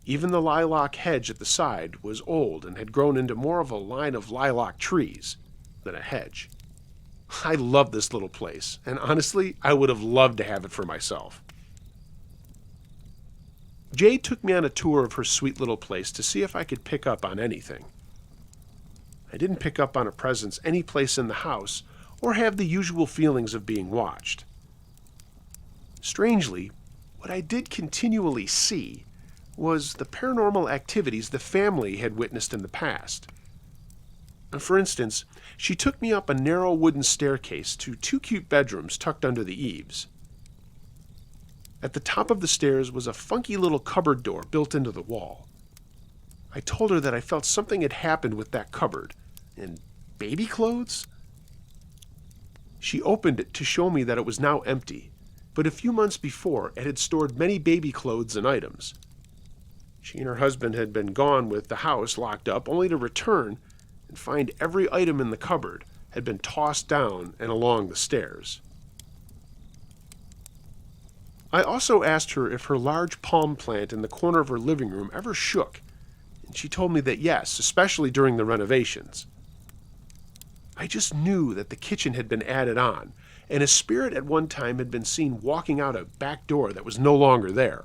Even the lilac hedge at the side was old and had grown into more of a line of lilac trees than a hedge. I loved this little place, and honestly, I would have loved to have it for myself. Jade took me on a tour of her sweet little place to see if I could pick up on anything. I didn't pick up on a presence any place in the house or have the usual feelings of being watched. Strangely, what I did continually see was the paranormal activities the family had witnessed in the past. For instance, she took me up a narrow wooden staircase to 2 cute bedrooms tucked under the eaves. At the top of the stairs was a funky little cupboard door built into the wall. I told her that I felt something had happened with that cupboard. And baby clothes? She opened it to show me that it was now empty, but a few months before it had stored many baby clothes and items. She and her husband had been gone with the house locked up, only to return and find every item in the cupboard had been tossed down and along the stairs. I also asked her if her large palm plant in the corner of her living room ever shook, and she told me that yes, especially during the renovations. I just knew that the kitchen had been added on, and a spirit at one time had been seen walking out a back door that was no longer there.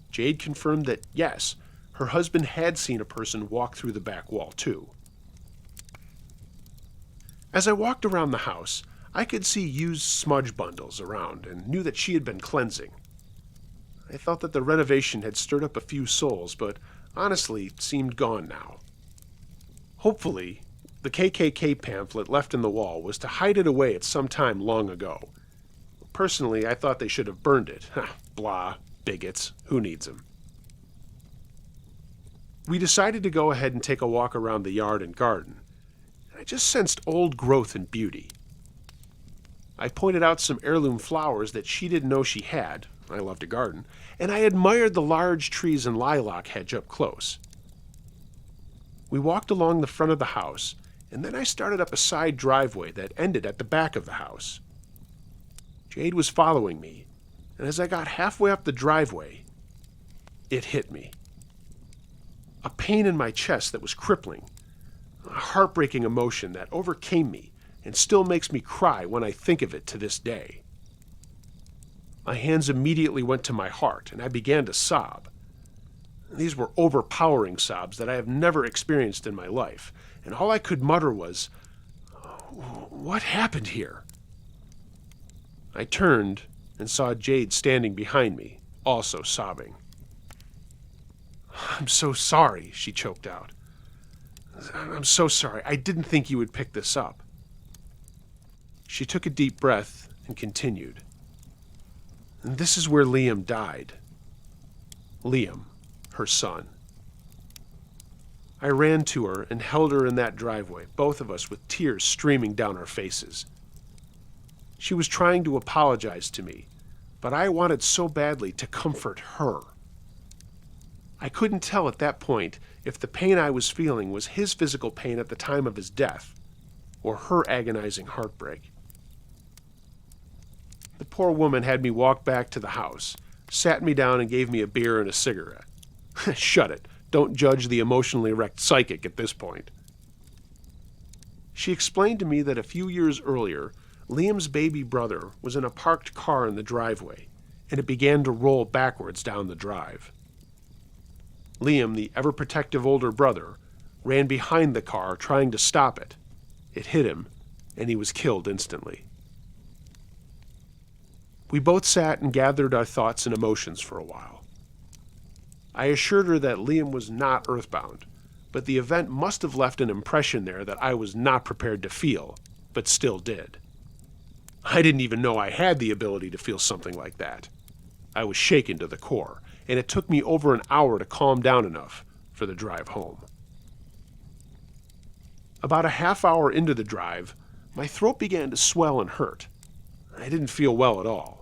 Jade confirmed that yes, her husband had seen a person walk through the back wall too. As I walked around the house, I could see used smudge bundles around and knew that she had been cleansing. I thought that the renovation had stirred up a few souls, but honestly seemed gone now. Hopefully, the KKK pamphlet left in the wall was to hide it away at some time long ago. Personally, I thought they should have burned it. Blah, bigots, who needs them? We decided to go ahead and take a walk around the yard and garden. I just sensed old growth and beauty. I pointed out some heirloom flowers that she didn't know she had. I love to garden. And I admired the large trees and lilac hedge up close. We walked along the front of the house, and then I started up a side driveway that ended at the back of the house. Jade was following me, and as I got halfway up the driveway, it hit me. A pain in my chest that was crippling, a heartbreaking emotion that overcame me and still makes me cry when I think of it to this day. My hands immediately went to my heart, and I began to sob. These were overpowering sobs that I have never experienced in my life, and all I could mutter was, "What happened here?" I turned and saw Jade standing behind me, also sobbing. "I'm so sorry," she choked out. "I'm so sorry. I didn't think you would pick this up." She took a deep breath and continued. "And this is where Liam died." Liam, her son. I ran to her and held her in that driveway, both of us with tears streaming down our faces. She was trying to apologize to me, but I wanted so badly to comfort her. I couldn't tell at that point if the pain I was feeling was his physical pain at the time of his death, or her agonizing heartbreak. The poor woman had me walk back to the house, sat me down and gave me a beer and a cigarette. Shut it. Don't judge the emotionally wrecked psychic at this point. She explained to me that a few years earlier, Liam's baby brother was in a parked car in the driveway, and it began to roll backwards down the drive. Liam, the ever-protective older brother, ran behind the car trying to stop it. It hit him, and he was killed instantly. We both sat and gathered our thoughts and emotions for a while. I assured her that Liam was not earthbound, but the event must have left an impression there that I was not prepared to feel, but still did. I didn't even know I had the ability to feel something like that. I was shaken to the core, and it took me over an hour to calm down enough for the drive home. About a half hour into the drive, my throat began to swell and hurt. I didn't feel well at all.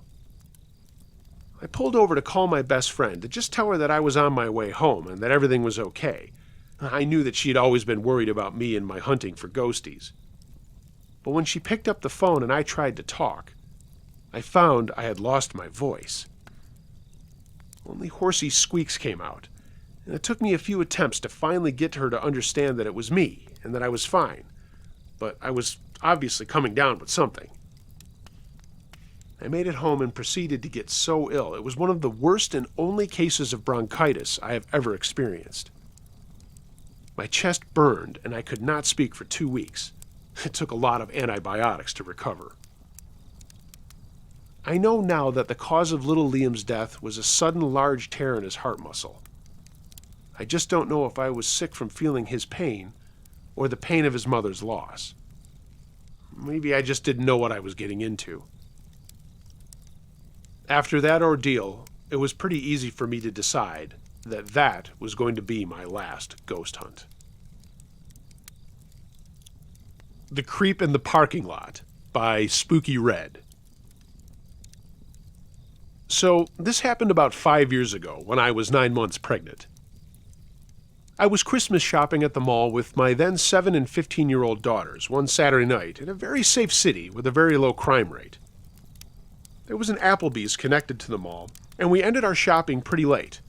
I pulled over to call my best friend to just tell her that I was on my way home and that everything was okay. I knew that she'd always been worried about me and my hunting for ghosties. But when she picked up the phone and I tried to talk, I found I had lost my voice. Only horsey squeaks came out, and it took me a few attempts to finally get her to understand that it was me and that I was fine, but I was obviously coming down with something. I made it home and proceeded to get so ill. It was one of the worst and only cases of bronchitis I have ever experienced. My chest burned, and I could not speak for 2 weeks. It took a lot of antibiotics to recover. I know now that the cause of little Liam's death was a sudden large tear in his heart muscle. I just don't know if I was sick from feeling his pain or the pain of his mother's loss. Maybe I just didn't know what I was getting into. After that ordeal, it was pretty easy for me to decide that that was going to be my last ghost hunt. The Creep in the Parking Lot by Spooky Red. So, this happened about 5 years ago when I was 9 months pregnant. I was Christmas shopping at the mall with my then 7 and 15-year-old daughters one Saturday night in a very safe city with a very low crime rate. There was an Applebee's connected to the mall, and we ended our shopping pretty late.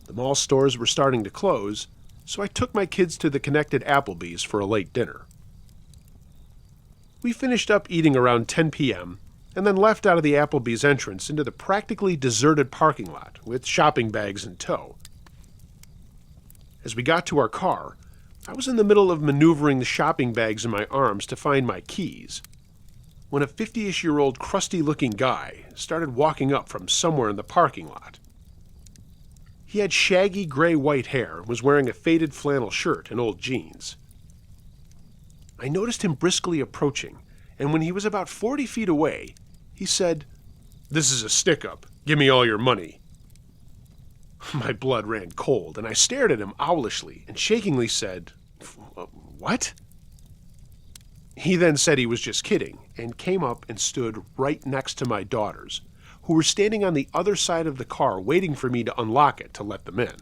The mall stores were starting to close, so I took my kids to the connected Applebee's for a late dinner. We finished up eating around 10 p.m., and then left out of the Applebee's entrance into the practically deserted parking lot with shopping bags in tow. As we got to our car, I was in the middle of maneuvering the shopping bags in my arms to find my keys, when a 50-ish-year-old crusty-looking guy started walking up from somewhere in the parking lot. He had shaggy gray-white hair and was wearing a faded flannel shirt and old jeans. I noticed him briskly approaching, and when he was about 40 feet away, he said, "This is a stick-up. Give me all your money." My blood ran cold, and I stared at him owlishly and shakingly said, "What?" He then said he was just kidding, and came up and stood right next to my daughters, who were standing on the other side of the car waiting for me to unlock it to let them in.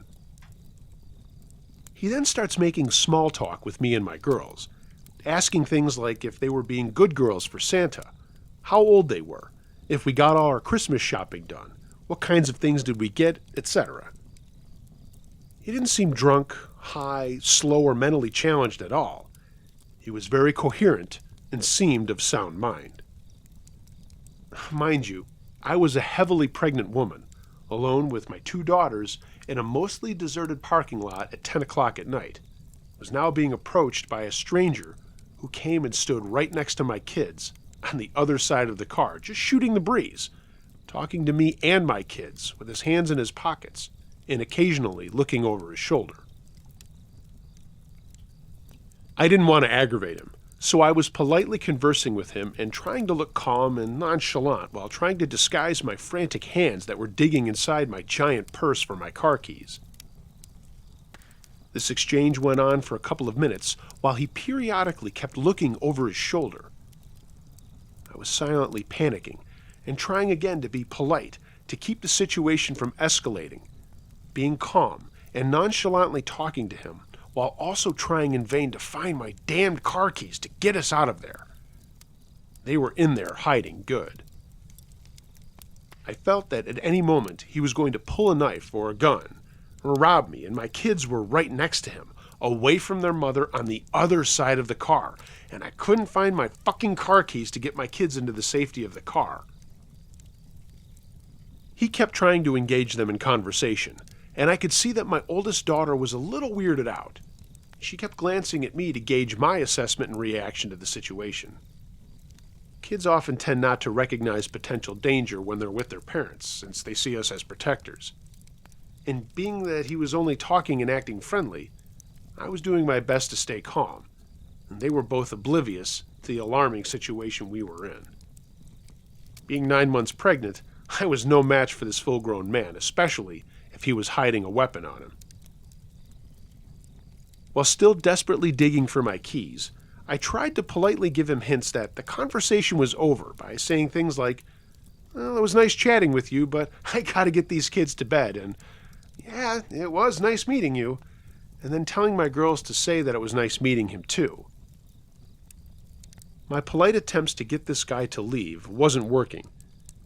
He then starts making small talk with me and my girls, asking things like if they were being good girls for Santa, how old they were, if we got all our Christmas shopping done, what kinds of things did we get, etc. He didn't seem drunk, high, slow, or mentally challenged at all. He was very coherent and seemed of sound mind. Mind you, I was a heavily pregnant woman, alone with my 2 daughters in a mostly deserted parking lot at 10 o'clock at night. I was now being approached by a stranger who came and stood right next to my kids on the other side of the car, just shooting the breeze, talking to me and my kids with his hands in his pockets and occasionally looking over his shoulder. I didn't want to aggravate him, so I was politely conversing with him and trying to look calm and nonchalant while trying to disguise my frantic hands that were digging inside my giant purse for my car keys. This exchange went on for a couple of minutes while he periodically kept looking over his shoulder. I was silently panicking and trying again to be polite to keep the situation from escalating, being calm and nonchalantly talking to him while also trying in vain to find my damned car keys to get us out of there. They were in there hiding good. I felt that at any moment he was going to pull a knife or a gun or rob me, and my kids were right next to him, away from their mother on the other side of the car, and I couldn't find my fucking car keys to get my kids into the safety of the car. He kept trying to engage them in conversation, and I could see that my oldest daughter was a little weirded out. She kept glancing at me to gauge my assessment and reaction to the situation. Kids often tend not to recognize potential danger when they're with their parents, since they see us as protectors. And being that he was only talking and acting friendly, I was doing my best to stay calm, and they were both oblivious to the alarming situation we were in. Being 9 months pregnant, I was no match for this full-grown man, especially if he was hiding a weapon on him. While still desperately digging for my keys, I tried to politely give him hints that the conversation was over by saying things like, "Well, it was nice chatting with you, but I gotta get these kids to bed," and "Yeah, it was nice meeting you," and then telling my girls to say that it was nice meeting him too. My polite attempts to get this guy to leave wasn't working,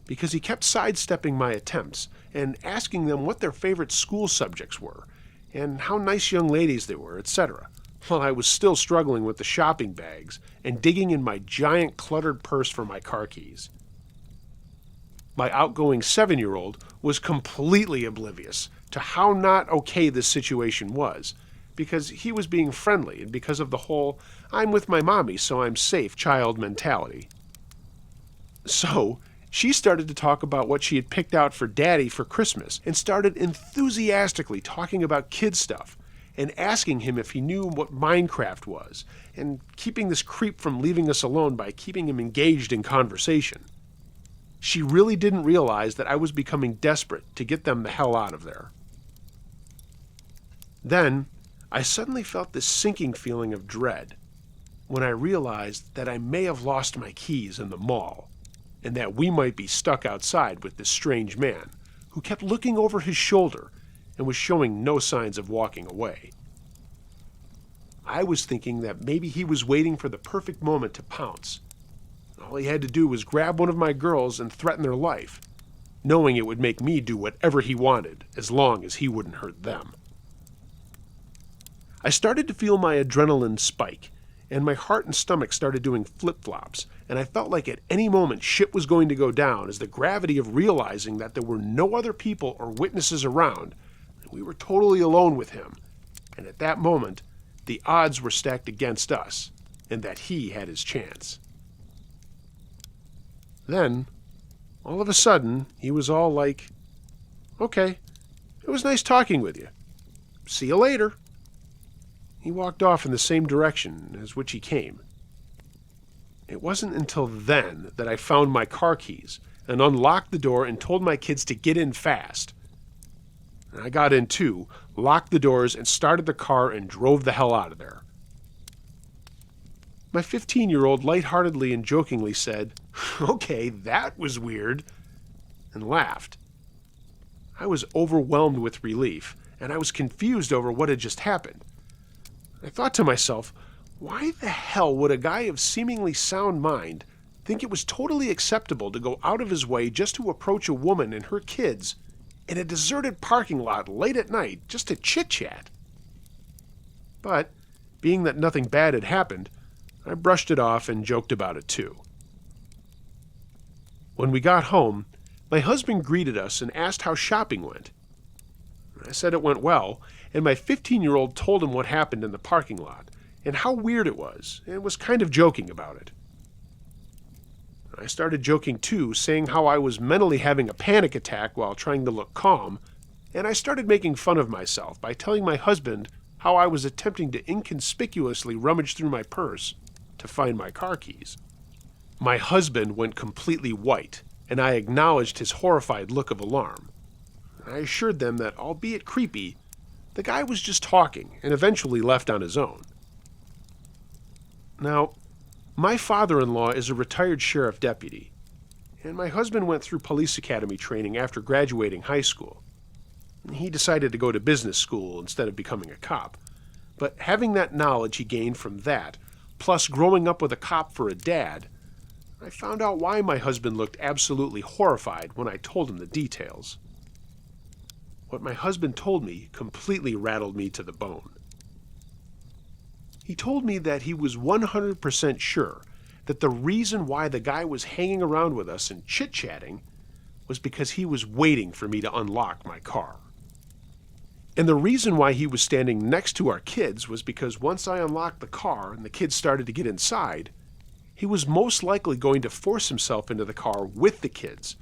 because he kept sidestepping my attempts and asking them what their favorite school subjects were, and how nice young ladies they were, etc., while I was still struggling with the shopping bags and digging in my giant cluttered purse for my car keys. My outgoing 7-year-old was completely oblivious to how not okay this situation was, because he was being friendly and because of the whole "I'm with my mommy, so I'm safe" child mentality. So, she started to talk about what she had picked out for Daddy for Christmas and started enthusiastically talking about kid stuff and asking him if he knew what Minecraft was and keeping this creep from leaving us alone by keeping him engaged in conversation. She really didn't realize that I was becoming desperate to get them the hell out of there. Then, I suddenly felt this sinking feeling of dread when I realized that I may have lost my keys in the mall, and that we might be stuck outside with this strange man who kept looking over his shoulder and was showing no signs of walking away. I was thinking that maybe he was waiting for the perfect moment to pounce, All he had to do was grab one of my girls and threaten their life, knowing it would make me do whatever he wanted as long as he wouldn't hurt them. I started to feel my adrenaline spike, and my heart and stomach started doing flip-flops, and I felt like at any moment shit was going to go down as the gravity of realizing that there were no other people or witnesses around, and we were totally alone with him. And at that moment, the odds were stacked against us, and that he had his chance. Then, all of a sudden, he was all like, "Okay, it was nice talking with you. See you later." He walked off in the same direction as which he came. It wasn't until then that I found my car keys and unlocked the door and told my kids to get in fast. I got in too, locked the doors, and started the car and drove the hell out of there. My 15-year-old lightheartedly and jokingly said, "Okay, that was weird," and laughed. I was overwhelmed with relief, and I was confused over what had just happened. I thought to myself, why the hell would a guy of seemingly sound mind think it was totally acceptable to go out of his way just to approach a woman and her kids in a deserted parking lot late at night just to chit-chat? But, being that nothing bad had happened, I brushed it off and joked about it too. When we got home, my husband greeted us and asked how shopping went. I said it went well, and my 15-year-old told him what happened in the parking lot and how weird it was, and was kind of joking about it. I started joking too, saying how I was mentally having a panic attack while trying to look calm, and I started making fun of myself by telling my husband how I was attempting to inconspicuously rummage through my purse to find my car keys. My husband went completely white, and I acknowledged his horrified look of alarm. I assured them that, albeit creepy, the guy was just talking and eventually left on his own. Now, my father-in-law is a retired sheriff deputy, and my husband went through police academy training after graduating high school. He decided to go to business school instead of becoming a cop, but having that knowledge he gained from that, plus growing up with a cop for a dad, I found out why my husband looked absolutely horrified when I told him the details. What my husband told me completely rattled me to the bone. He told me that he was 100% sure that the reason why the guy was hanging around with us and chit-chatting was because he was waiting for me to unlock my car. And the reason why he was standing next to our kids was because once I unlocked the car and the kids started to get inside, he was most likely going to force himself into the car with the kids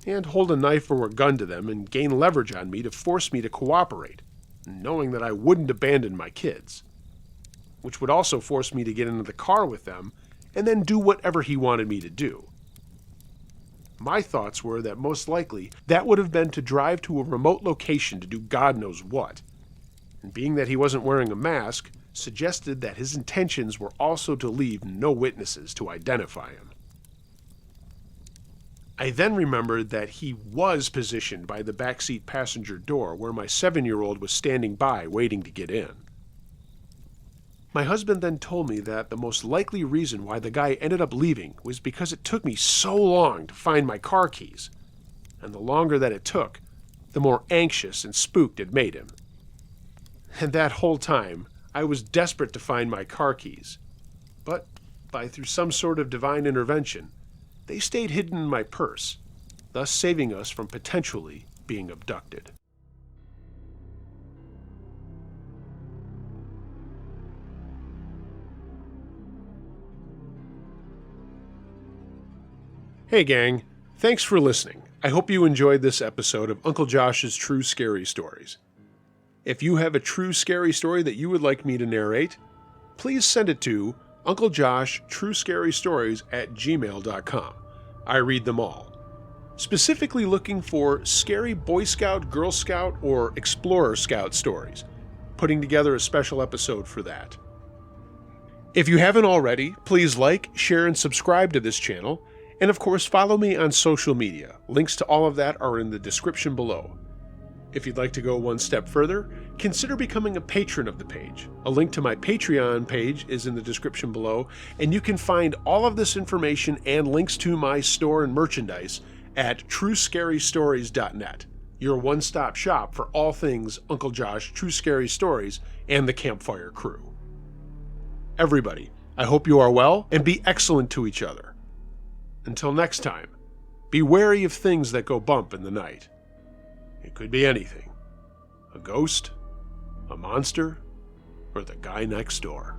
and hold a knife or a gun to them and gain leverage on me to force me to cooperate, knowing that I wouldn't abandon my kids, which would also force me to get into the car with them and then do whatever he wanted me to do. My thoughts were that most likely that would have been to drive to a remote location to do God knows what, and being that he wasn't wearing a mask, suggested that his intentions were also to leave no witnesses to identify him. I then remembered that he was positioned by the backseat passenger door where my 7-year-old was standing by waiting to get in. My husband then told me that the most likely reason why the guy ended up leaving was because it took me so long to find my car keys, and the longer that it took, the more anxious and spooked it made him. And that whole time, I was desperate to find my car keys, but through some sort of divine intervention, they stayed hidden in my purse, thus saving us from potentially being abducted. Hey gang, thanks for listening. I hope you enjoyed this episode of Uncle Josh's True Scary Stories. If you have a true scary story that you would like me to narrate, please send it to unclejoshtruescarystories@gmail.com. I read them all. Specifically looking for scary Boy Scout, Girl Scout, or Explorer Scout stories, putting together a special episode for that. If you haven't already, please like, share, and subscribe to this channel, and of course follow me on social media. Links to all of that are in the description below. If you'd like to go one step further, consider becoming a patron of the page. A link to my Patreon page is in the description below, and you can find all of this information and links to my store and merchandise at truescarystories.net, your one-stop shop for all things Uncle Josh, True Scary Stories, and the Campfire Crew. Everybody, I hope you are well, and be excellent to each other. Until next time, be wary of things that go bump in the night. It could be anything. A ghost, a monster, or the guy next door.